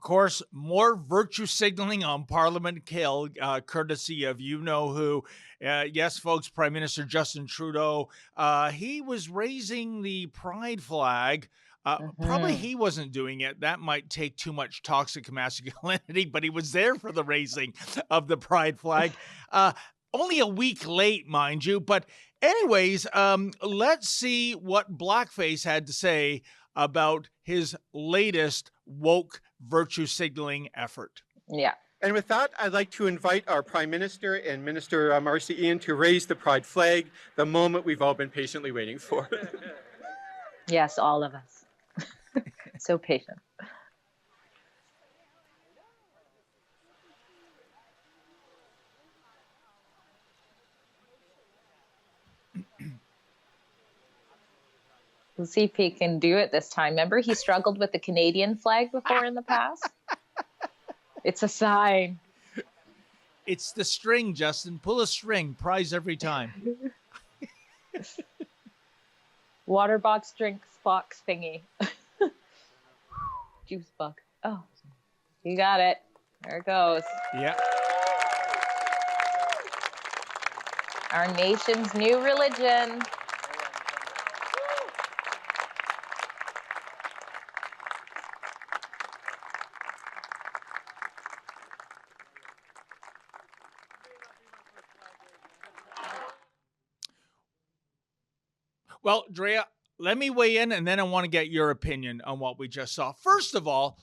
course, more virtue signaling on Parliament Hill, courtesy of you-know-who. Yes, folks, Prime Minister Justin Trudeau, he was raising the pride flag. Probably he wasn't doing it. That might take too much toxic masculinity, but he was there for the raising of the pride flag. Only a week late, mind you. But anyways, let's see what Blackface had to say about his latest woke virtue signaling effort. Yeah. And with that, I'd like to invite our Prime Minister and Minister Marcy Ian to raise the pride flag, the moment we've all been patiently waiting for. Yes, all of us. So patient. We'll see if he can do it this time. Remember, he struggled with the Canadian flag before in the past? It's a sign. It's the string, Justin. Pull a string. Prize every time. Water box, drinks box thingy. Juice box. Oh, you got it. There it goes. Yeah. Our nation's new religion. Well, Drea, let me weigh in, and then I want to get your opinion on what we just saw. First of all,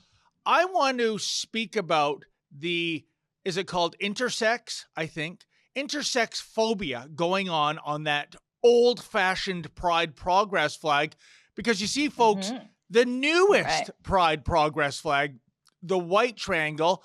I want to speak about is it called intersex, I think? Intersex phobia going on that old-fashioned Pride Progress flag. Because you see, folks, the newest Pride Progress flag, the white triangle,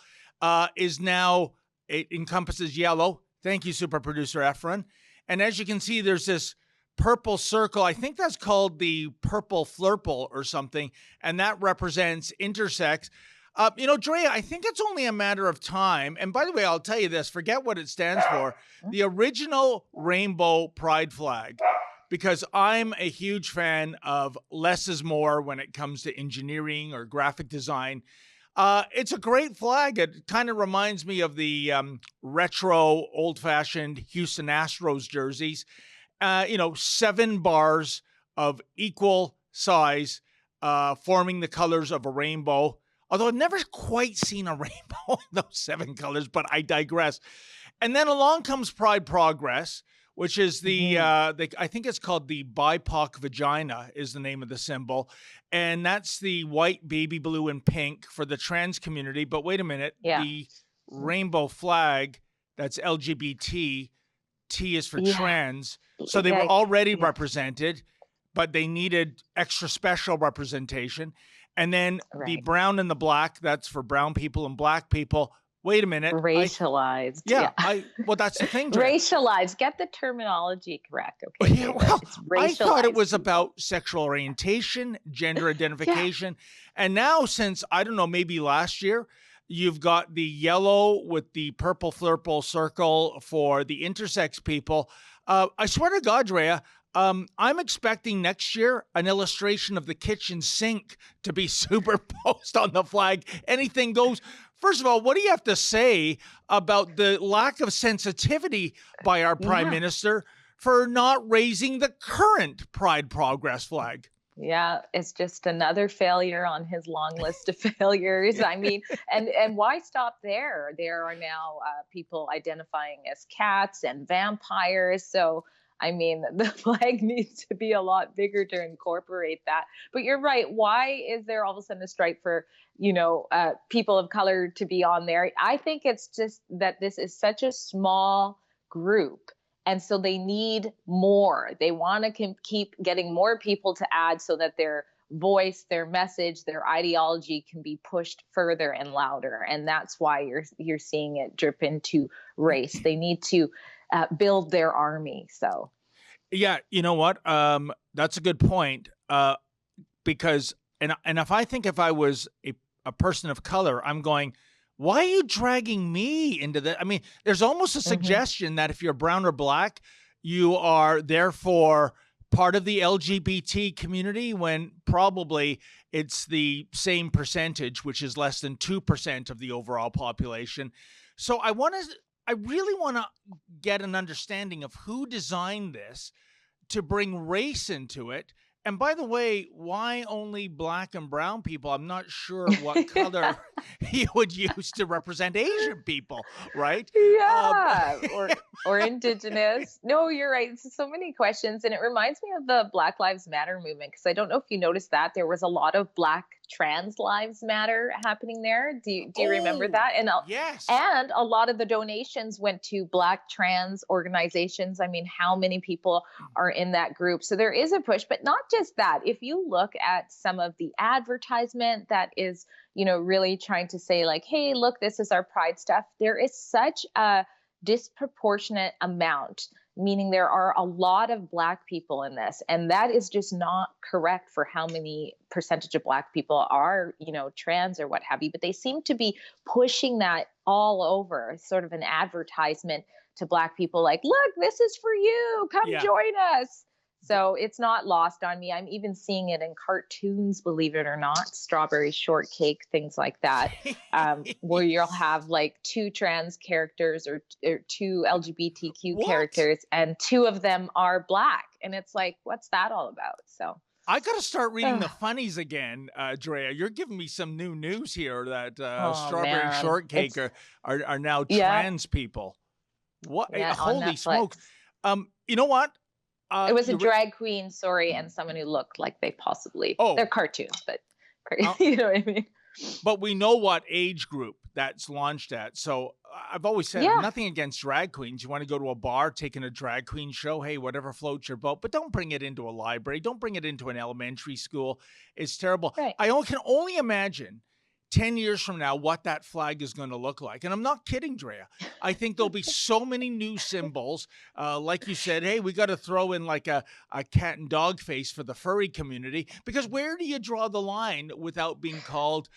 is now, it encompasses yellow. Thank you, super producer Efren. And as you can see, there's this purple circle. I think that's called the purple flurple or something. And that represents intersex. Drea, I think it's only a matter of time. And by the way, I'll tell you this, forget what it stands for. The original rainbow pride flag, because I'm a huge fan of less is more when it comes to engineering or graphic design. It's a great flag. It kind of reminds me of the retro, old-fashioned Houston Astros jerseys. 7 bars of equal size, forming the colors of a rainbow. Although I've never quite seen a rainbow in those 7 colors, but I digress. And then along comes Pride Progress, which is I think it's called the BIPOC vagina is the name of the symbol. And that's the white, baby blue, and pink for the trans community. But wait a minute, the rainbow flag, that's LGBT, T is for trans. So they were already represented, but they needed extra special representation. And then the brown and the black, that's for brown people and black people. Wait a minute. Racialized. Well, that's the thing. Racialized. Get the terminology correct. Okay. Yeah, well, I thought it was about sexual orientation, gender identification. And now since, I don't know, maybe last year, you've got the yellow with the purple flurple circle for the intersex people. I swear to God, Drea, I'm expecting next year an illustration of the kitchen sink to be superposed on the flag. Anything goes. First of all, what do you have to say about the lack of sensitivity by our Prime Minister for not raising the current Pride Progress flag? Yeah, it's just another failure on his long list of failures. I mean, and why stop there? There are now people identifying as cats and vampires. So, I mean, the flag needs to be a lot bigger to incorporate that. But you're right. Why is there all of a sudden a stripe for, people of color to be on there? I think it's just that this is such a small group. And so they need more. They want to keep getting more people to add so that their voice, their message, their ideology can be pushed further and louder. And that's why you're seeing it drip into race. They need to build their army. So, yeah, you know what? That's a good point. Because if I was a person of color, I'm going, why are you dragging me into that? I mean, there's almost a suggestion that if you're brown or black, you are therefore part of the LGBT community when probably it's the same percentage, which is less than 2% of the overall population. So I really want to get an understanding of who designed this to bring race into it. And by the way, why only black and brown people? I'm not sure what color you would use to represent Asian people, right? Yeah, or indigenous. No, you're right. It's so many questions, and it reminds me of the Black Lives Matter movement, because I don't know if you noticed that there was a lot of Black trans lives matter happening there. Do you remember that? Yes. And a lot of the donations went to Black trans organizations. I mean, how many people are in that group? So there is a push, but not just that. If you look at some of the advertisement that is, really trying to say like, hey, look, this is our pride stuff, there is such a disproportionate amount, meaning there are a lot of Black people in this. And that is just not correct for how many percentage of Black people are, trans or what have you. But they seem to be pushing that all over, sort of an advertisement to Black people like, look, this is for you. Come join us. So it's not lost on me. I'm even seeing it in cartoons, believe it or not, strawberry shortcake, things like that, where you'll have like 2 trans characters or 2 LGBTQ characters, and 2 of them are Black. And it's like, what's that all about? So I got to start reading the funnies again, Drea. You're giving me some new news here that strawberry shortcake are now trans people. What? Holy smokes. You know what? It was a drag queen, and someone who looked like they possibly, they're cartoons, but you know what I mean? But we know what age group that's launched at. So I've always said nothing against drag queens. You want to go to a bar, taking a drag queen show, hey, whatever floats your boat, but don't bring it into a library. Don't bring it into an elementary school. It's terrible. Right. I can only imagine 10 years from now what that flag is going to look like. And I'm not kidding, Drea. I think there'll be so many new symbols. Like you said, hey, we got to throw in like a cat and dog face for the furry community, because where do you draw the line without being called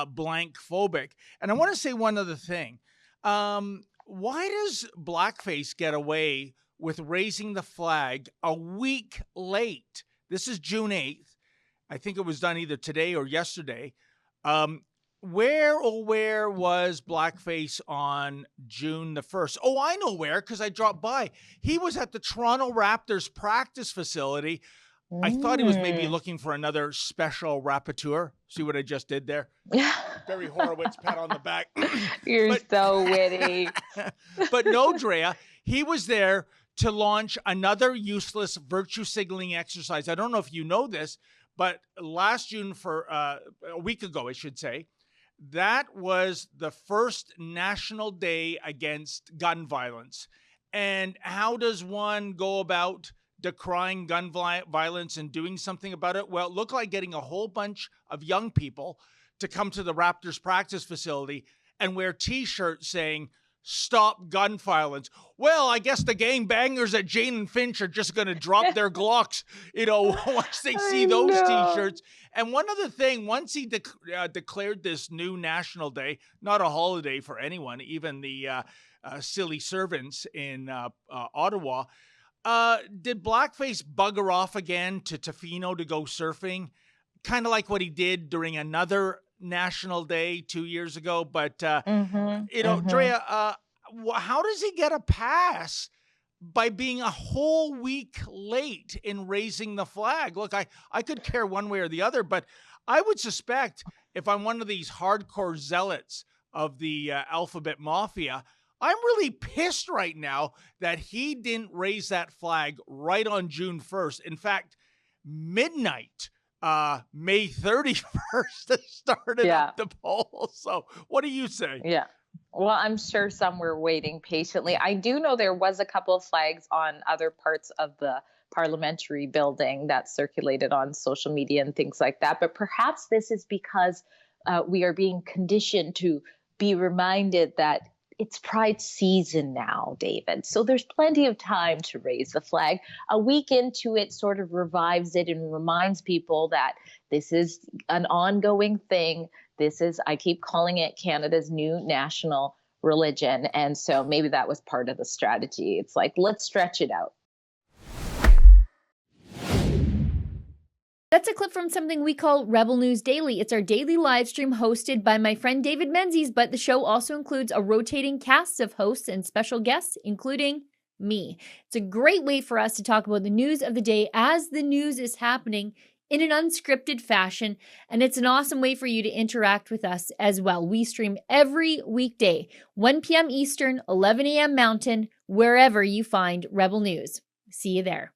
blank phobic? And I want to say one other thing. Why does blackface get away with raising the flag a week late? This is June 8th. I think it was done either today or yesterday. Where was blackface on June the 1st? Oh, I know where, because I dropped by. He was at the Toronto Raptors practice facility. I thought he was maybe looking for another special rapporteur. See what I just did there? Very Horowitz, pat on the back. You're so witty. But no, Drea, he was there to launch another useless virtue signaling exercise. I don't know if you know this, but last June, for a week ago, I should say, that was the first National Day against gun violence. And how does one go about decrying gun violence and doing something about it? Well, it looked like getting a whole bunch of young people to come to the Raptors practice facility and wear T-shirts saying, "Stop gun violence." Well, I guess the gangbangers at Jane and Finch are just going to drop their Glocks, once they see those T-shirts. And one other thing, once he declared this new National Day, not a holiday for anyone, even the silly servants in Ottawa, did blackface bugger off again to Tofino to go surfing? Kind of like what he did during another National Day 2 years ago. But, Drea, how does he get a pass by being a whole week late in raising the flag? Look, I could care one way or the other, but I would suspect if I'm one of these hardcore zealots of the alphabet mafia, I'm really pissed right now that he didn't raise that flag right on June 1st. In fact, midnight, May 31st, started up the poll. So what do you say? Yeah. Well, I'm sure some were waiting patiently. I do know there was a couple of flags on other parts of the parliamentary building that circulated on social media and things like that. But perhaps this is because we are being conditioned to be reminded that it's Pride season now, David. So there's plenty of time to raise the flag. A week into it sort of revives it and reminds people that this is an ongoing thing. This is, I keep calling it, Canada's new national religion. And so maybe that was part of the strategy. It's like, let's stretch it out. That's a clip from something we call Rebel News Daily. It's our daily live stream hosted by my friend David Menzies, but the show also includes a rotating cast of hosts and special guests, including me. It's a great way for us to talk about the news of the day as the news is happening in an unscripted fashion, and it's an awesome way for you to interact with us as well. We stream every weekday, 1 p.m. Eastern, 11 a.m. Mountain, wherever you find Rebel News. See you there.